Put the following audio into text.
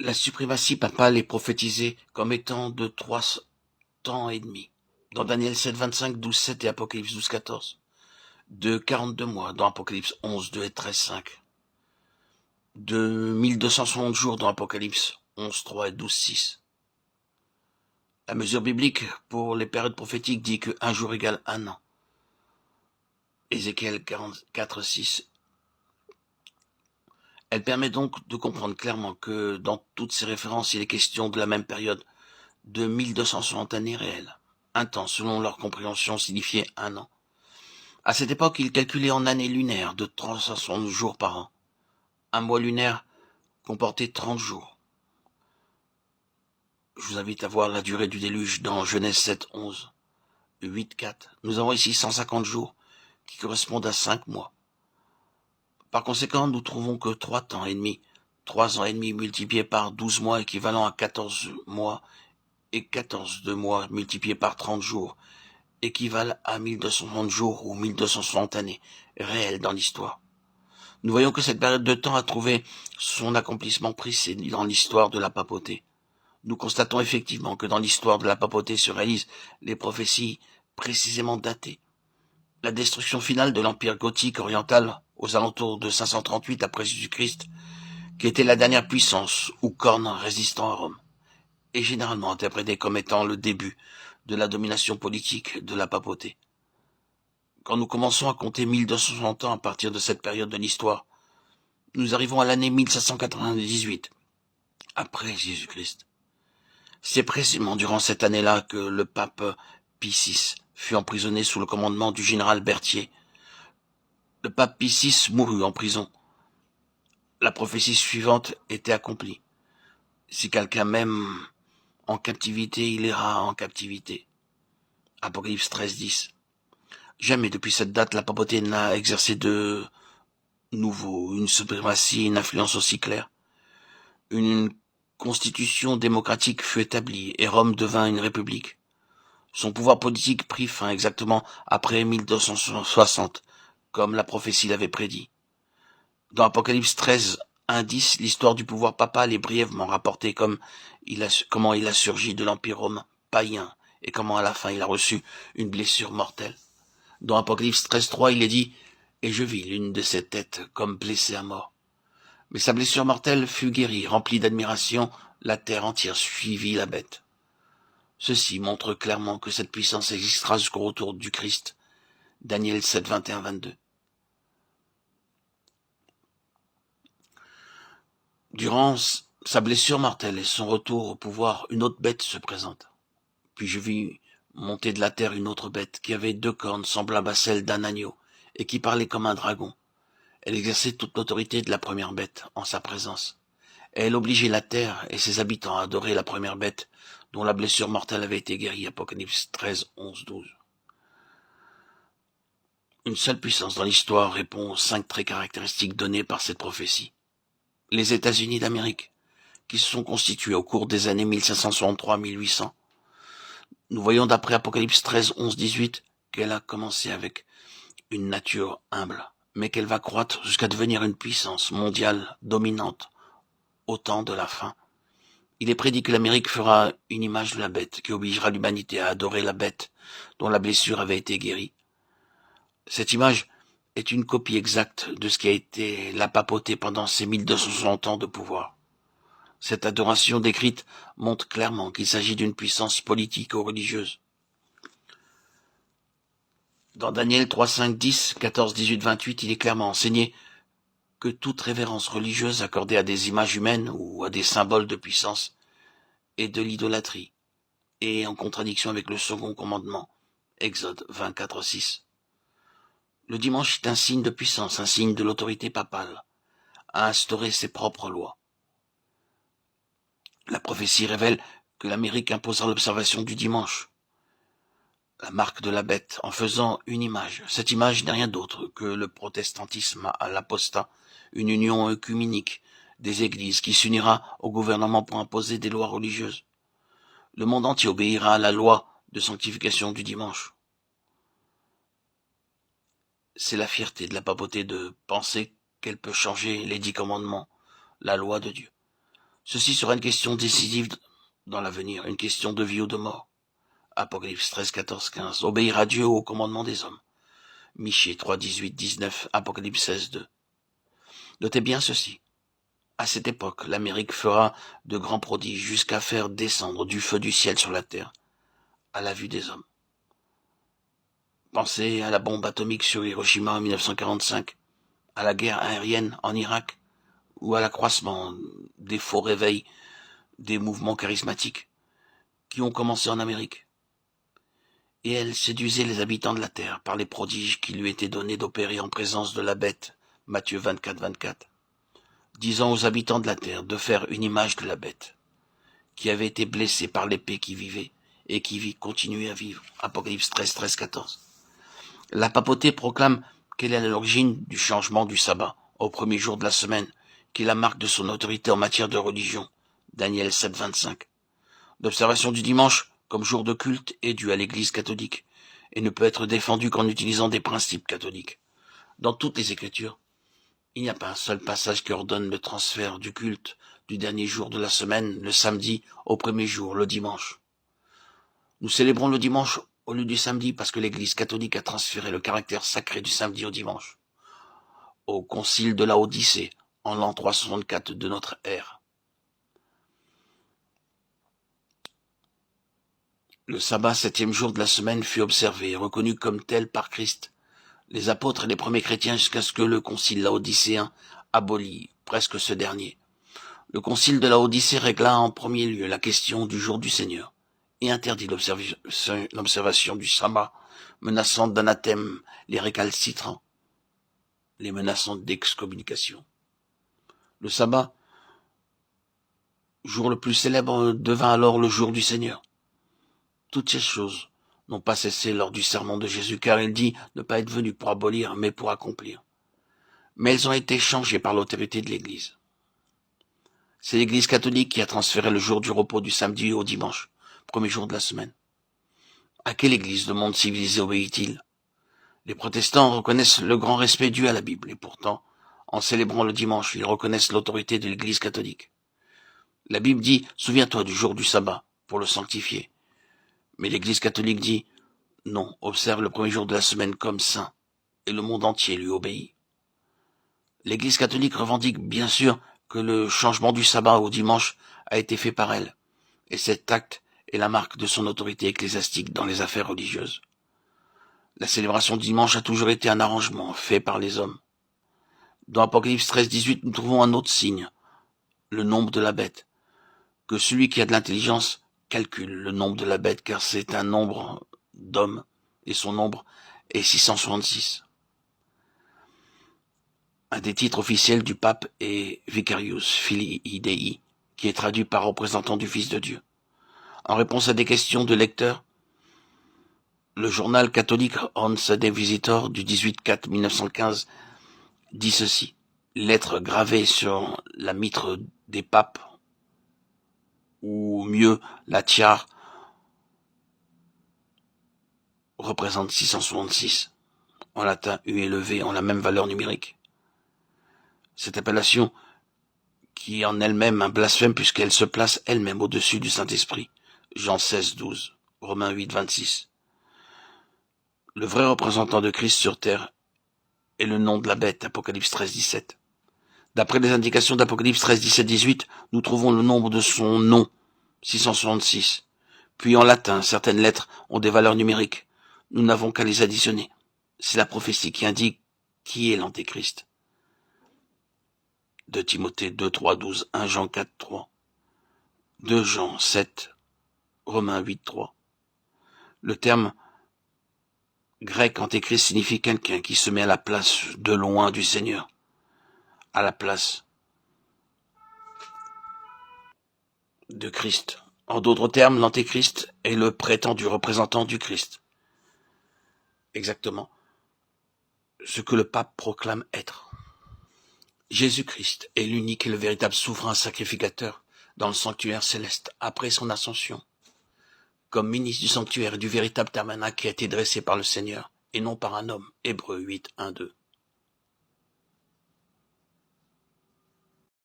La suprématie papale est prophétisée comme étant de 3 ans et demi. Dans Daniel 7, 25, 12, 7 et Apocalypse 12, 14. De 42 mois dans Apocalypse 11, 2 et 13, 5. De 1260 jours dans Apocalypse 11, 3 et 12, 6. La mesure biblique pour les périodes prophétiques dit que 1 jour égale 1 an. Ézéchiel 44, 6. Elle permet donc de comprendre clairement que dans toutes ces références, il est question de la même période de 1260 années réelles. Un temps, selon leur compréhension, signifiait 1 an. À cette époque, ils calculaient en années lunaires de 360 jours par an. Un mois lunaire comportait 30 jours. Je vous invite à voir la durée du déluge dans Genèse 7, 11, 8, 4. Nous avons ici 150 jours qui correspondent à 5 mois. Par conséquent, nous trouvons que 3 ans et demi, 3 ans et demi multipliés par 12 mois équivalent à 14 mois et 14 de mois multipliés par 30 jours équivalent à 1260 jours ou 1260 années réelles dans l'histoire. Nous voyons que cette période de temps a trouvé son accomplissement précis dans l'histoire de la papauté. Nous constatons effectivement que dans l'histoire de la papauté se réalisent les prophéties précisément datées. La destruction finale de l'empire gothique oriental aux alentours de 538 après Jésus-Christ, qui était la dernière puissance ou corne résistant à Rome, est généralement interprétée comme étant le début de la domination politique de la papauté. Quand nous commençons à compter 1260 ans à partir de cette période de l'histoire, nous arrivons à l'année 1798, après Jésus-Christ. C'est précisément durant cette année-là que le pape Pie VI fut emprisonné sous le commandement du général Berthier. Le pape Pie VI mourut en prison. La prophétie suivante était accomplie. Si quelqu'un m'aime en captivité, il ira en captivité. Apocalypse 13, 10. Jamais depuis cette date la papauté n'a exercé de nouveau une suprématie, une influence aussi claire. Une constitution démocratique fut établie et Rome devint une république. Son pouvoir politique prit fin exactement après 1260, comme la prophétie l'avait prédit. Dans Apocalypse 13, 1, 10, l'histoire du pouvoir papal est brièvement rapportée comment il a surgi de l'Empire romain païen et comment à la fin il a reçu une blessure mortelle. Dans Apocalypse 13, 3, il est dit « Et je vis l'une de ses têtes comme blessée à mort. » Mais sa blessure mortelle fut guérie, remplie d'admiration, la terre entière suivit la bête. Ceci montre clairement que cette puissance existera jusqu'au retour du Christ. Daniel 7, 21, 22. Durant sa blessure mortelle et son retour au pouvoir, une autre bête se présente. Puis je vis monter de la terre une autre bête qui avait 2 cornes semblables à celles d'un agneau et qui parlait comme un dragon. Elle exerçait toute l'autorité de la première bête en sa présence. Et elle obligeait la terre et ses habitants à adorer la première bête dont la blessure mortelle avait été guérie. Apocalypse 13, 11, 12. Une seule puissance dans l'histoire répond aux 5 traits caractéristiques donnés par cette prophétie. Les États-Unis d'Amérique, qui se sont constitués au cours des années 1563-1800. Nous voyons d'après Apocalypse 13, 11, 18 qu'elle a commencé avec une nature humble, mais qu'elle va croître jusqu'à devenir une puissance mondiale dominante au temps de la fin. Il est prédit que l'Amérique fera une image de la bête qui obligera l'humanité à adorer la bête dont la blessure avait été guérie. Cette image est une copie exacte de ce qui a été la papauté pendant ces 1260 ans de pouvoir. Cette adoration décrite montre clairement qu'il s'agit d'une puissance politique ou religieuse. Dans Daniel 3, 5, 10, 14, 18, 28, il est clairement enseigné que toute révérence religieuse accordée à des images humaines ou à des symboles de puissance est de l'idolâtrie et en contradiction avec le second commandement, Exode 24, 6. Le dimanche est un signe de puissance, un signe de l'autorité papale, à instaurer ses propres lois. La prophétie révèle que l'Amérique imposera l'observation du dimanche, la marque de la bête, en faisant une image. Cette image n'est rien d'autre que le protestantisme à l'apostat, une union œcuménique des églises qui s'unira au gouvernement pour imposer des lois religieuses. Le monde entier obéira à la loi de sanctification du dimanche. C'est la fierté de la papauté de penser qu'elle peut changer les 10 commandements, la loi de Dieu. Ceci sera une question décisive dans l'avenir, une question de vie ou de mort. Apocalypse 13, 14, 15. Obéir à Dieu au commandement des hommes. Michée 3, 18, 19. Apocalypse 16, 2. Notez bien ceci. À cette époque, l'Amérique fera de grands prodiges jusqu'à faire descendre du feu du ciel sur la terre, à la vue des hommes. Pensez à la bombe atomique sur Hiroshima en 1945, à la guerre aérienne en Irak, ou à l'accroissement des faux réveils des mouvements charismatiques qui ont commencé en Amérique. Et elle séduisait les habitants de la terre par les prodiges qui lui étaient donnés d'opérer en présence de la bête, Matthieu 24, 24, disant aux habitants de la terre de faire une image de la bête, qui avait été blessée par l'épée qui vivait, et qui continuait à vivre, Apocalypse 13, 13, 14. La papauté proclame qu'elle est à l'origine du changement du sabbat, au premier jour de la semaine, qui est la marque de son autorité en matière de religion, Daniel 7, 25. L'observation du dimanche comme jour de culte est due à l'Église catholique et ne peut être défendue qu'en utilisant des principes catholiques. Dans toutes les Écritures, il n'y a pas un seul passage qui ordonne le transfert du culte du dernier jour de la semaine, le samedi, au premier jour, le dimanche. Nous célébrons le dimanche au lieu du samedi parce que l'Église catholique a transféré le caractère sacré du samedi au dimanche. Au concile de Laodicée, en l'an 364 de notre ère. Le sabbat, septième jour de la semaine, fut observé et reconnu comme tel par Christ, les apôtres et les premiers chrétiens jusqu'à ce que le concile laodicéen abolit presque ce dernier. Le concile de Laodicée régla en premier lieu la question du jour du Seigneur et interdit l'observation du sabbat, menaçant d'anathème les récalcitrants, les menaçant d'excommunication. Le sabbat, jour le plus célèbre, devint alors le jour du Seigneur. Toutes ces choses n'ont pas cessé lors du sermon de Jésus, car il dit ne pas être venu pour abolir, mais pour accomplir. Mais elles ont été changées par l'autorité de l'Église. C'est l'Église catholique qui a transféré le jour du repos du samedi au dimanche, premier jour de la semaine. À quelle Église le monde civilisé obéit-il? Les protestants reconnaissent le grand respect dû à la Bible, et pourtant, en célébrant le dimanche, ils reconnaissent l'autorité de l'Église catholique. La Bible dit « Souviens-toi du jour du sabbat, pour le sanctifier ». Mais l'Église catholique dit « Non, observe le premier jour de la semaine comme saint », et le monde entier lui obéit. L'Église catholique revendique bien sûr que le changement du sabbat au dimanche a été fait par elle, et cet acte est la marque de son autorité ecclésiastique dans les affaires religieuses. La célébration du dimanche a toujours été un arrangement fait par les hommes. Dans Apocalypse 13, 18, nous trouvons un autre signe, le nombre de la bête, que celui qui a de l'intelligence calcule le nombre de la bête, car c'est un nombre d'hommes, et son nombre est 666. Un des titres officiels du pape est Vicarius Filii Dei, qui est traduit par représentant du Fils de Dieu. En réponse à des questions de lecteurs, le journal catholique Hans der Visitor du 18/4/1915 dit ceci. Lettre gravée sur la mitre des papes, ou mieux la tiare, représente 666. En latin, U et le V ont la même valeur numérique. Cette appellation, qui est en elle-même un blasphème puisqu'elle se place elle-même au-dessus du Saint-Esprit. Jean 16, 12, Romains 8, 26. Le vrai représentant de Christ sur terre est le nom de la bête, Apocalypse 13, 17. D'après les indications d'Apocalypse 13, 17, 18, nous trouvons le nombre de son nom, 666. Puis en latin, certaines lettres ont des valeurs numériques. Nous n'avons qu'à les additionner. C'est la prophétie qui indique qui est l'Antéchrist. 2 Timothée 2, 3, 12, 1 Jean 4, 3. 2 Jean 7, Romains 8, 3. Le terme grec antéchrist signifie quelqu'un qui se met à la place de loin du Seigneur. À la place de Christ. En d'autres termes, l'antéchrist est le prétendu représentant du Christ. Exactement ce que le pape proclame être. Jésus-Christ est l'unique et le véritable souverain sacrificateur dans le sanctuaire céleste après son ascension, comme ministre du sanctuaire et du véritable tabernacle qui a été dressé par le Seigneur, et non par un homme. Hébreux 8, 1, 2.